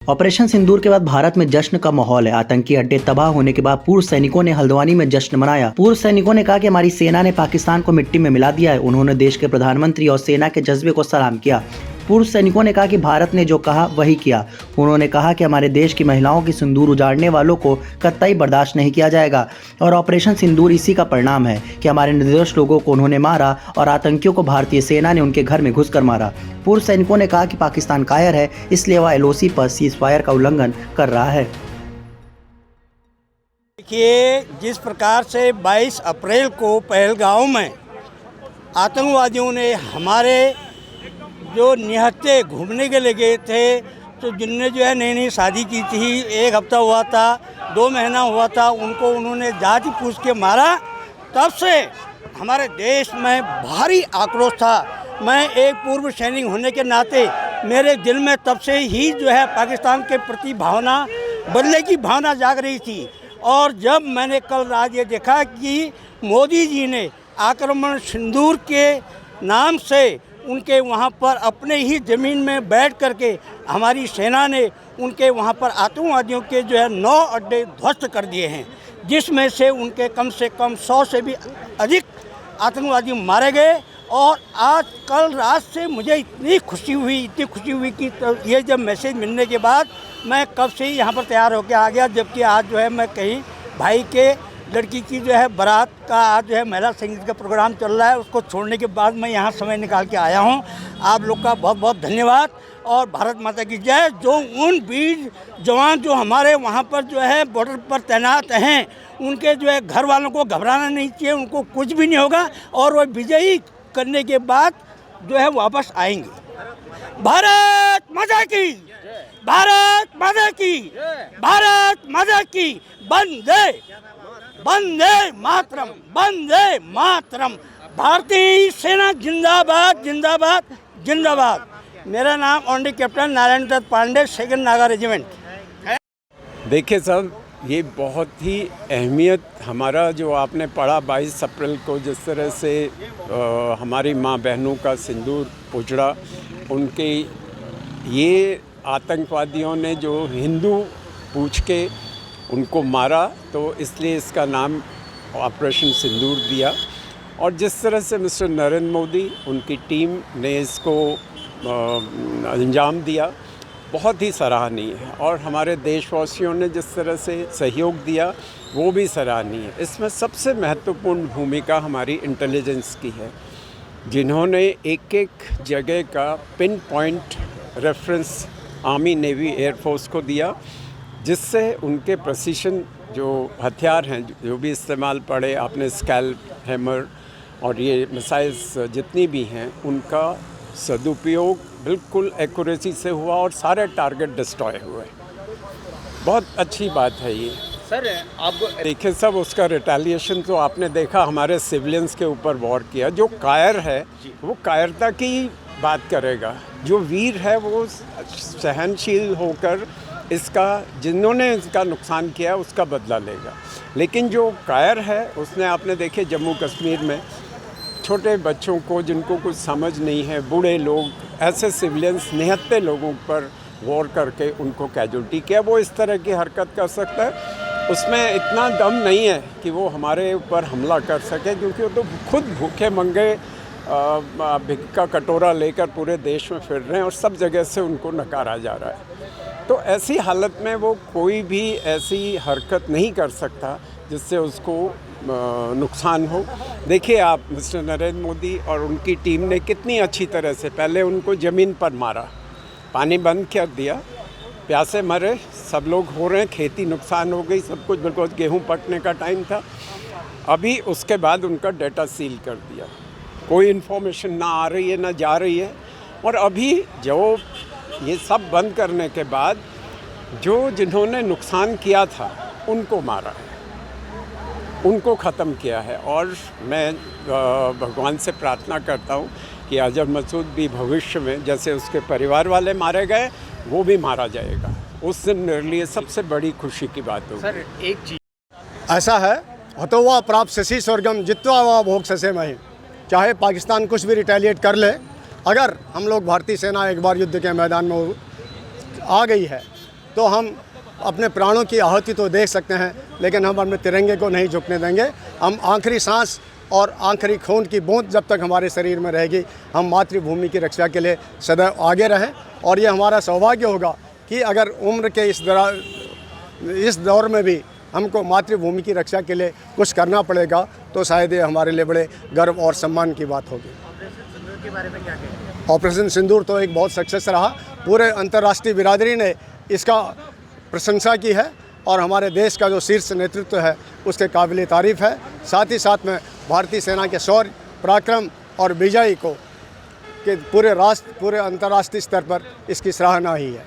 Operation सिंदूर के बाद भारत में जश्न का माहौल है। आतंकी अड्डे तबाह होने के बाद पूर्व सैनिकों ने हल्द्वानी में जश्न मनाया। पूर्व सैनिकों ने कहा कि हमारी सेना ने पाकिस्तान को मिट्टी में मिला दिया है। उन्होंने देश के प्रधानमंत्री और सेना के जज्बे को सलाम किया। पूर्व सैनिकों ने कहा कि भारत ने जो कहा वही किया। उन्होंने कहा कि हमारे देश की महिलाओं की सिंदूर उजाड़ने वालों को कतई बर्दाश्त नहीं किया जाएगा और ऑपरेशन सिंदूर इसी का परिणाम है कि हमारे निर्दोष लोगों को उन्होंने मारा और आतंकियों को भारतीय सेना ने उनके घर में घुसकर मारा। पूर्व सैनिकों ने कहा कि पाकिस्तान कायर है, इसलिए वह LOC पर सीज़फायर का उल्लंघन कर रहा है। देखिए, जिस प्रकार से 22 अप्रैल को पहलगांव में आतंकवादियों ने हमारे जो निहत्थे घूमने के लिए गए थे, तो जिनने जो है नई नई शादी की थी, 1 हफ्ता हुआ था, 2 महीना हुआ था, उनको उन्होंने जाति पूछ के मारा। तब से हमारे देश में भारी आक्रोश था। मैं एक पूर्व सैनिक होने के नाते मेरे दिल में तब से ही जो है पाकिस्तान के प्रति भावना, बदले की भावना जाग रही थी। और जब मैंने कल रात ये देखा कि मोदी जी ने आक्रमण सिंदूर के नाम से उनके वहाँ पर अपने ही ज़मीन में बैठ करके हमारी सेना ने उनके वहाँ पर आतंकवादियों के जो है 9 अड्डे ध्वस्त कर दिए हैं, जिसमें से उनके कम से कम 100 से भी अधिक आतंकवादी मारे गए। और आज कल रात से मुझे इतनी खुशी हुई कि तो ये जब मैसेज मिलने के बाद मैं कब से ही यहाँ पर तैयार होकर आ गया। जबकि आज जो है मैं कहीं भाई के लड़की की जो है बारात का आज जो है महिला संगीत का प्रोग्राम चल रहा है, उसको छोड़ने के बाद मैं यहाँ समय निकाल के आया हूँ। आप लोग का बहुत बहुत धन्यवाद और भारत माता की जय। जो उन वीर जवान जो हमारे वहाँ पर जो है बॉर्डर पर तैनात हैं, उनके जो है घर वालों को घबराना नहीं चाहिए, उनको कुछ भी नहीं होगा और वो विजयी करने के बाद जो है वापस आएंगे। भारत माता की, भारत माता की, भारत माता की, वंदे मातरम, वंदे मातरम। भारतीय सेना जिंदाबाद, जिंदाबाद, जिंदाबाद। मेरा नाम honorary captain Narayan Dutt Pande, 2nd Naga regiment. देखिए साहब, ये बहुत ही अहमियत हमारा जो आपने पढ़ा 22 अप्रैल को जिस तरह से हमारी माँ बहनों का सिंदूर उजड़ा, उनके ये आतंकवादियों ने जो हिंदू पूछ के उनको मारा, तो इसलिए इसका नाम ऑपरेशन सिंदूर दिया। और जिस तरह से मिस्टर नरेंद्र मोदी, उनकी टीम ने इसको अंजाम दिया, बहुत ही सराहनीय है। और हमारे देशवासियों ने जिस तरह से सहयोग दिया, वो भी सराहनीय है। इसमें सबसे महत्वपूर्ण भूमिका हमारी इंटेलिजेंस की है, जिन्होंने एक एक जगह का pin point reference army, navy, air force को दिया, जिससे उनके प्रिसीशन जो हथियार हैं, जो भी इस्तेमाल पड़े, आपने स्कैल्प, हैमर और ये मिसाइल्स जितनी भी हैं, उनका सदुपयोग बिल्कुल एक्यूरेसी से हुआ और सारे टारगेट डिस्ट्रॉय हुए। बहुत अच्छी बात है ये। सर आप देखिए सब, उसका रिटेलिएशन तो आपने देखा, हमारे सिविलियंस के ऊपर वॉर किया। जो कायर है वो कायरता की बात करेगा, जो वीर है वो सहनशील होकर इसका, जिन्होंने इसका नुकसान किया उसका बदला लेगा। लेकिन जो कायर है उसने, आपने देखे जम्मू कश्मीर में छोटे बच्चों को जिनको कुछ समझ नहीं है, बूढ़े लोग, ऐसे सिविलियंस, निहत्थे लोगों पर वॉर करके उनको कैजुअल्टी किया। वो इस तरह की हरकत कर सकता है, उसमें इतना दम नहीं है कि वो हमारे ऊपर हमला कर सके, क्योंकि वो तो खुद भूखे मंगे भिख का कटोरा लेकर पूरे देश में फिर रहे हैं और सब जगह से उनको नकारा जा रहा है। तो ऐसी हालत में वो कोई भी ऐसी हरकत नहीं कर सकता जिससे उसको नुकसान हो। देखिए आप, मिस्टर नरेंद्र मोदी और उनकी टीम ने कितनी अच्छी तरह से पहले उनको ज़मीन पर मारा, पानी बंद कर दिया, प्यासे मरे, सब लोग हो रहे हैं, खेती नुकसान हो गई, सब कुछ, बिल्कुल गेहूँ पकने का टाइम था। अभी उसके बाद उनका डेटा सील कर दिया, कोई इन्फॉर्मेशन ना आ रही है ना जा रही है। और अभी जो ये सब बंद करने के बाद जो जिन्होंने नुकसान किया था उनको मारा है, उनको ख़त्म किया है। और मैं भगवान से प्रार्थना करता हूँ कि अजहर मसूद भी भविष्य में जैसे उसके परिवार वाले मारे गए, वो भी मारा जाएगा। उस दिन मेरे लिए सबसे बड़ी खुशी की बात होगी। सर एक चीज़ ऐसा है, हतो वा प्राप्त शशि स्वर्गम जित्वा वा भोग ससे मही। चाहे पाकिस्तान कुछ भी रिटेलिएट कर ले, अगर हम लोग भारतीय सेना एक बार युद्ध के मैदान में आ गई है तो हम अपने प्राणों की आहुति तो दे सकते हैं, लेकिन हम अपने तिरंगे को नहीं झुकने देंगे। हम आखिरी सांस और आखिरी खून की बूंद जब तक हमारे शरीर में रहेगी, हम मातृभूमि की रक्षा के लिए सदैव आगे रहें। और ये हमारा सौभाग्य होगा कि अगर उम्र के इस दौर में भी हमको मातृभूमि की रक्षा के लिए कुछ करना पड़ेगा, तो शायद ये हमारे लिए बड़े गर्व और सम्मान की बात होगी। ऑपरेशन सिंदूर तो एक बहुत सक्सेस रहा। पूरे अंतर्राष्ट्रीय बिरादरी ने इसका प्रशंसा की है और हमारे देश का जो शीर्ष नेतृत्व है उसके काबिल तारीफ़ है। साथ ही साथ में भारतीय सेना के शौर्य, पराक्रम और विजय को के पूरे अंतर्राष्ट्रीय स्तर पर इसकी सराहना ही है।